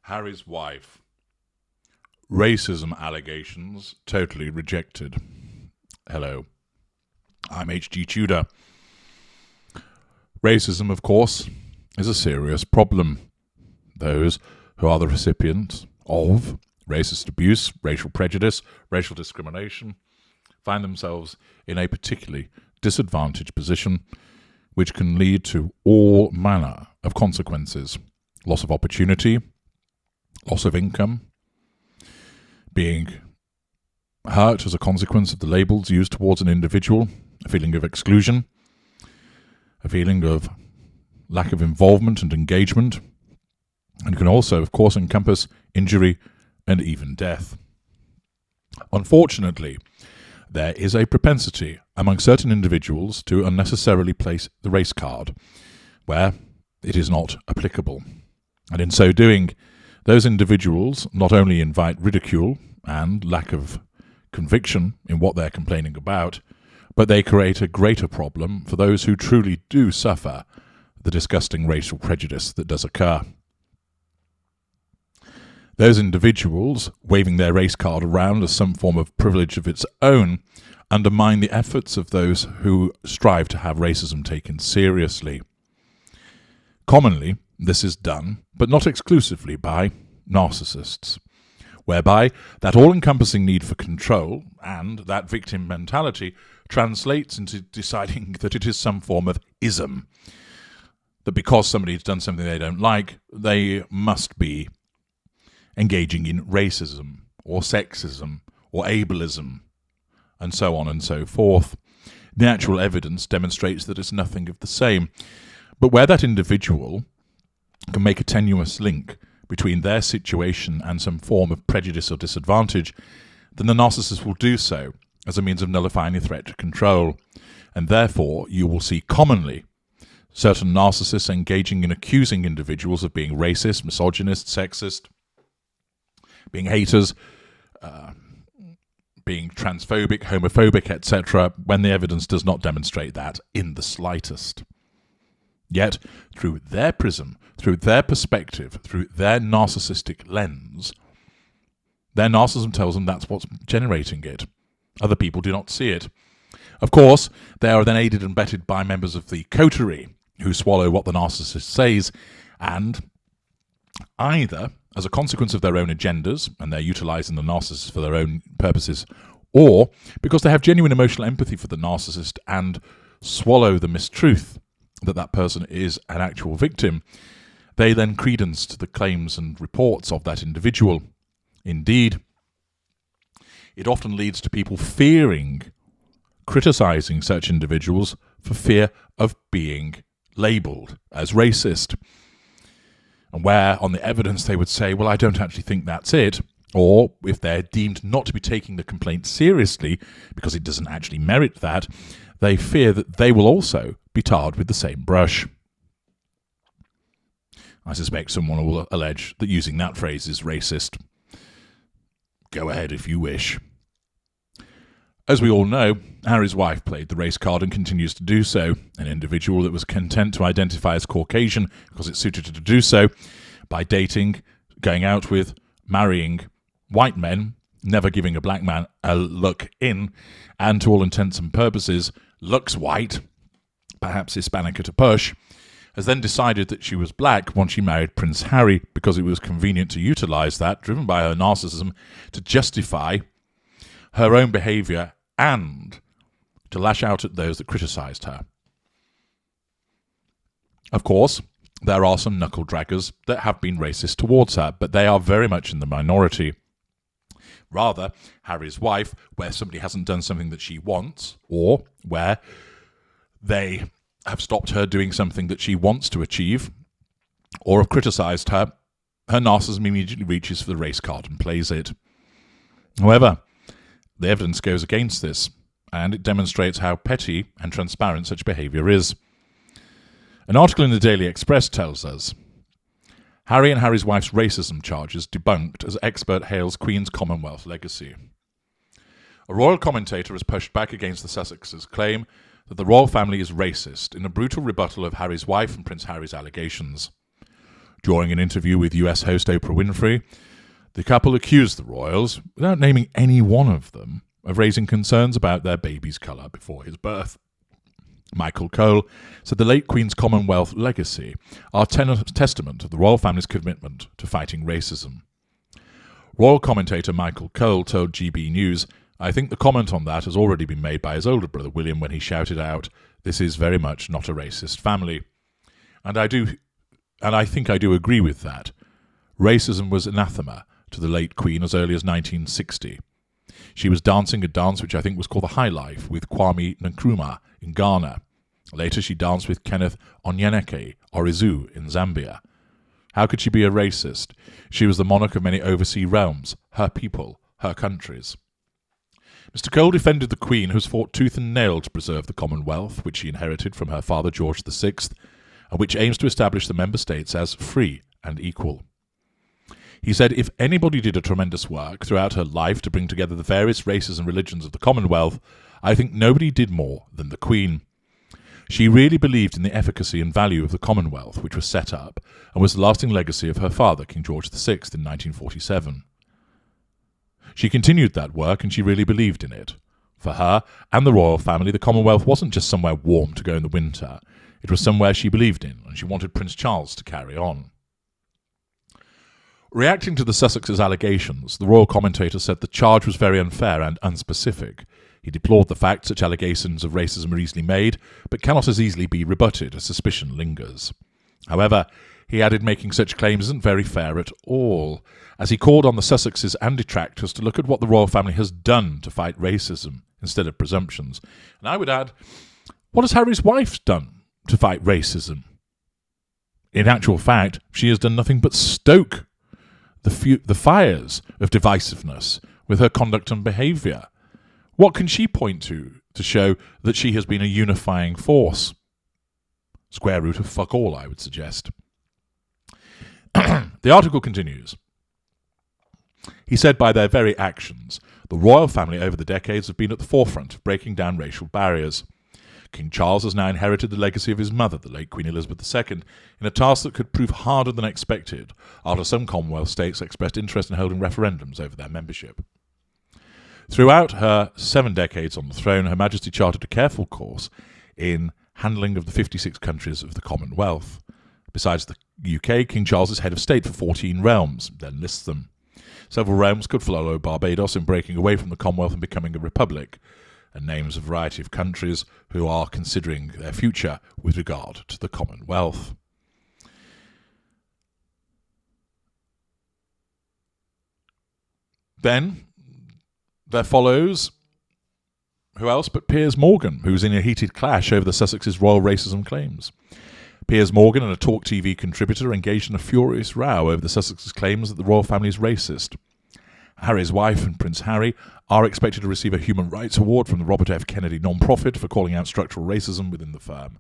Harry's wife. Racism allegations totally rejected. Hello, I'm H.G. Tudor. Racism, of course, is a serious problem. Those who are the recipients of racist abuse, racial prejudice, racial discrimination, find themselves in a particularly disadvantaged position, which can lead to all manner of consequences: loss of opportunity, loss of income, being hurt as a consequence of the labels used towards an individual, a feeling of exclusion, a feeling of lack of involvement and engagement, and can also, of course, encompass injury and even death. Unfortunately, there is a propensity among certain individuals to unnecessarily place the race card where it is not applicable. And in so doing, those individuals not only invite ridicule and lack of conviction in what they're complaining about, but they create a greater problem for those who truly do suffer the disgusting racial prejudice that does occur. Those individuals, waving their race card around as some form of privilege of its own, undermine the efforts of those who strive to have racism taken seriously. Commonly, this is done, but not exclusively, by narcissists, whereby that all-encompassing need for control and that victim mentality translates into deciding that it is some form of ism, that because somebody's done something they don't like, they must be engaging in racism or sexism or ableism, and so on and so forth. The actual evidence demonstrates that it's nothing of the same. But where that individual can make a tenuous link between their situation and some form of prejudice or disadvantage, then the narcissist will do so as a means of nullifying the threat to control. And therefore, you will see commonly certain narcissists engaging in accusing individuals of being racist, misogynist, sexist, being haters, being transphobic, homophobic, etc., when the evidence does not demonstrate that in the slightest. Yet, through their prism, through their perspective, through their narcissistic lens, their narcissism tells them that's what's generating it. Other people do not see it. Of course, they are then aided and abetted by members of the coterie who swallow what the narcissist says, and either as a consequence of their own agendas, and they're utilizing the narcissist for their own purposes, or because they have genuine emotional empathy for the narcissist and swallow the mistruth that that person is an actual victim, they then credence to the claims and reports of that individual. Indeed, it often leads to people fearing, criticizing such individuals for fear of being labelled as racist. And where on the evidence they would say, well, I don't actually think that's it, or if they're deemed not to be taking the complaint seriously because it doesn't actually merit that, they fear that they will also be tarred with the same brush. I suspect someone will allege that using that phrase is racist. Go ahead if you wish. As we all know, Harry's wife played the race card and continues to do so, an individual that was content to identify as Caucasian because it suited her to do so, by dating, going out with, marrying white men, never giving a black man a look in, and to all intents and purposes looks white, perhaps Hispanic at a push, has then decided that she was black once she married Prince Harry because it was convenient to utilize that, driven by her narcissism, to justify her own behaviour and to lash out at those that criticised her. Of course, there are some knuckle-draggers that have been racist towards her, but they are very much in the minority. Rather, Harry's wife, where somebody hasn't done something that she wants, or where they have stopped her doing something that she wants to achieve, or have criticised her, her narcissism immediately reaches for the race card and plays it. However, the evidence goes against this, and it demonstrates how petty and transparent such behaviour is. An article in the Daily Express tells us, Harry and Harry's wife's racism charges debunked as expert hails Queen's Commonwealth legacy. A royal commentator has pushed back against the Sussexes' claim that the royal family is racist in a brutal rebuttal of Harry's wife and Prince Harry's allegations. During an interview with US host Oprah Winfrey, the couple accused the royals, without naming any one of them, of raising concerns about their baby's colour before his birth. Michael Cole said the late Queen's Commonwealth legacy are testament to the royal family's commitment to fighting racism. Royal commentator Michael Cole told GB News, "I think the comment on that has already been made by his older brother William when he shouted out, 'This is very much not a racist family.' And I think I do agree with that. Racism was anathema to the late Queen as early as 1960. She was dancing a dance which I think was called the High Life with Kwame Nkrumah in Ghana. Later she danced with Kenneth Onyeneke Orizu in Zambia. How could she be a racist? She was the monarch of many overseas realms, her people, her countries." Mr. Cole defended the Queen, who has fought tooth and nail to preserve the Commonwealth, which she inherited from her father George VI, and which aims to establish the member states as free and equal. He said, "If anybody did a tremendous work throughout her life to bring together the various races and religions of the Commonwealth, I think nobody did more than the Queen. She really believed in the efficacy and value of the Commonwealth, which was set up, and was the lasting legacy of her father, King George VI, in 1947. She continued that work, and she really believed in it. For her and the royal family, the Commonwealth wasn't just somewhere warm to go in the winter. It was somewhere she believed in, and she wanted Prince Charles to carry on." Reacting to the Sussexes' allegations, the royal commentator said the charge was very unfair and unspecific. He deplored the fact such allegations of racism are easily made, but cannot as easily be rebutted as suspicion lingers. However, he added making such claims isn't very fair at all, as he called on the Sussexes and detractors to look at what the royal family has done to fight racism instead of presumptions. And I would add, what has Harry's wife done to fight racism? In actual fact, she has done nothing but stoke the fires of divisiveness with her conduct and behaviour. What can she point to show that she has been a unifying force? Square root of fuck all, I would suggest. The article continues. He said, by their very actions, the royal family over the decades have been at the forefront of breaking down racial barriers. King Charles has now inherited the legacy of his mother, the late Queen Elizabeth II, in a task that could prove harder than expected after some Commonwealth states expressed interest in holding referendums over their membership. Throughout her 7 decades on the throne, Her Majesty charted a careful course in handling of the 56 countries of the Commonwealth. Besides the UK, King Charles is head of state for 14 realms, then lists them. Several realms could follow Barbados in breaking away from the Commonwealth and becoming a republic, and names a variety of countries who are considering their future with regard to the Commonwealth. Then there follows, who else but Piers Morgan, who's in a heated clash over the Sussexes' royal racism claims. Piers Morgan and a Talk TV contributor engaged in a furious row over the Sussexes' claims that the royal family is racist. Harry's wife and Prince Harry are expected to receive a Human Rights Award from the Robert F. Kennedy non-profit for calling out structural racism within the firm.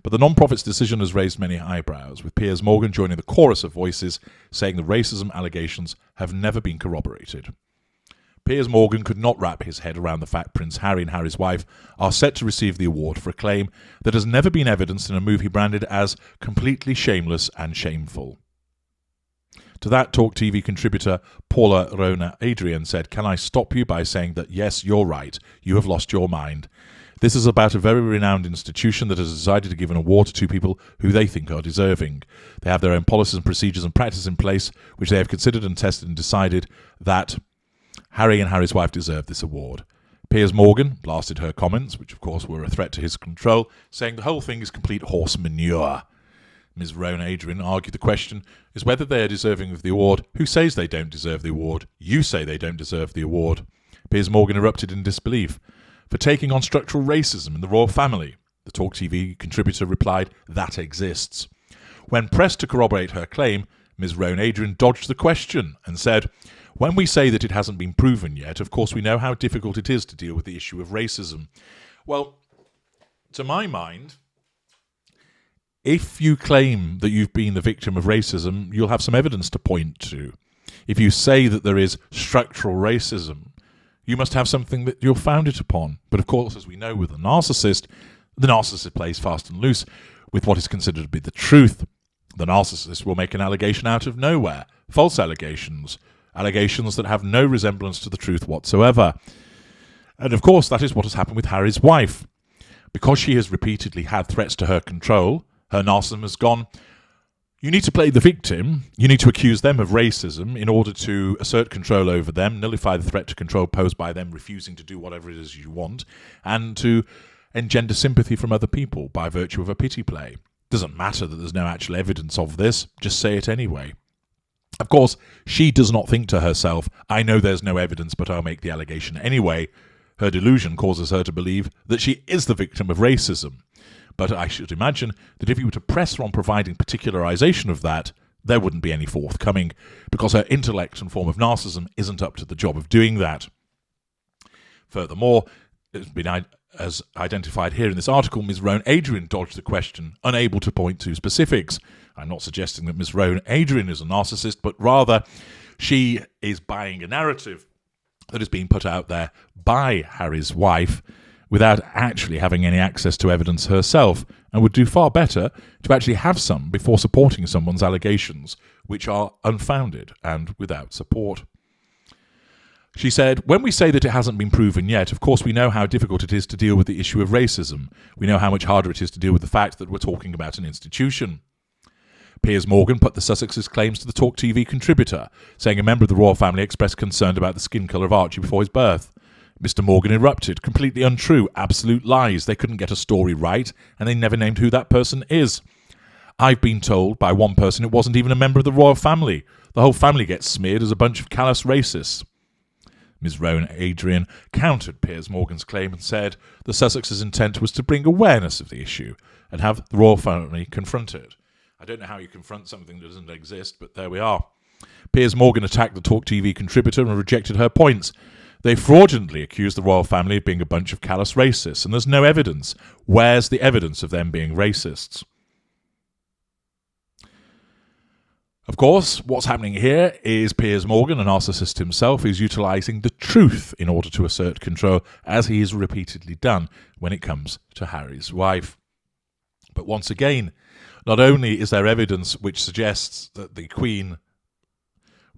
But the non-profit's decision has raised many eyebrows, with Piers Morgan joining the chorus of voices saying the racism allegations have never been corroborated. Piers Morgan could not wrap his head around the fact Prince Harry and Harry's wife are set to receive the award for a claim that has never been evidenced in a move he branded as completely shameless and shameful. To that, Talk TV contributor Paula Rona Adrian said, "Can I stop you by saying that, yes, you're right, you have lost your mind. This is about a very renowned institution that has decided to give an award to 2 people who they think are deserving. They have their own policies and procedures and practice in place, which they have considered and tested and decided that Harry and Harry's wife deserve this award." Piers Morgan blasted her comments, which of course were a threat to his control, saying the whole thing is complete horse manure. Ms. Rona Adrian argued the question is whether they are deserving of the award. Who says they don't deserve the award? You say they don't deserve the award. Piers Morgan erupted in disbelief. For taking on structural racism in the royal family, the Talk TV contributor replied, that exists. When pressed to corroborate her claim, Ms. Rona Adrian dodged the question and said, when we say that it hasn't been proven yet, of course we know how difficult it is to deal with the issue of racism. Well, to my mind, if you claim that you've been the victim of racism, you'll have some evidence to point to. If you say that there is structural racism, you must have something that you're founded upon. But of course, as we know with the narcissist plays fast and loose with what is considered to be the truth. The narcissist will make an allegation out of nowhere, false allegations, allegations that have no resemblance to the truth whatsoever. And of course, that is what has happened with Harry's wife. Because she has repeatedly had threats to her control, her narcissism has gone, you need to play the victim, you need to accuse them of racism in order to assert control over them, nullify the threat to control posed by them refusing to do whatever it is you want, and to engender sympathy from other people by virtue of a pity play. Doesn't matter that there's no actual evidence of this, just say it anyway. Of course, she does not think to herself, I know there's no evidence, but I'll make the allegation anyway. Her delusion causes her to believe that she is the victim of racism. But I should imagine that if you were to press her on providing particularization of that, there wouldn't be any forthcoming, because her intellect and form of narcissism isn't up to the job of doing that. Furthermore, it's been as identified here in this article, Ms. Rowan Adrian dodged the question, unable to point to specifics. I'm not suggesting that Ms. Rowan Adrian is a narcissist, but rather she is buying a narrative that is being put out there by Harry's wife without actually having any access to evidence herself, and would do far better to actually have some before supporting someone's allegations, which are unfounded and without support. She said, when we say that it hasn't been proven yet, of course we know how difficult it is to deal with the issue of racism. We know how much harder it is to deal with the fact that we're talking about an institution. Piers Morgan put the Sussexes' claims to the Talk TV contributor, saying a member of the royal family expressed concern about the skin colour of Archie before his birth. Mr. Morgan erupted, completely untrue, absolute lies. They couldn't get a story right, and they never named who that person is. I've been told by one person it wasn't even a member of the royal family. The whole family gets smeared as a bunch of callous racists. Ms. Rowan Adrian countered Piers Morgan's claim and said the Sussexes' intent was to bring awareness of the issue and have the royal family confront it. I don't know how you confront something that doesn't exist, but there we are. Piers Morgan attacked the Talk TV contributor and rejected her points. They fraudulently accused the royal family of being a bunch of callous racists, and there's no evidence. Where's the evidence of them being racists? Of course, what's happening here is Piers Morgan, a narcissist himself, is utilising the truth in order to assert control, as he has repeatedly done when it comes to Harry's wife. But once again, not only is there evidence which suggests that the Queen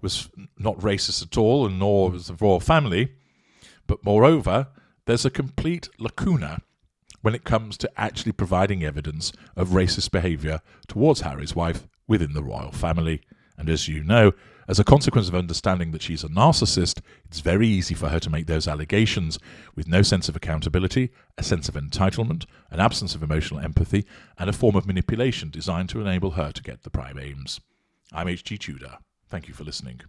was not racist at all, and nor was the royal family, but moreover, there's a complete lacuna when it comes to actually providing evidence of racist behaviour towards Harry's wife within the royal family. And as you know, as a consequence of understanding that she's a narcissist, it's very easy for her to make those allegations with no sense of accountability, a sense of entitlement, an absence of emotional empathy, and a form of manipulation designed to enable her to get the prime aims. I'm H.G. Tudor. Thank you for listening.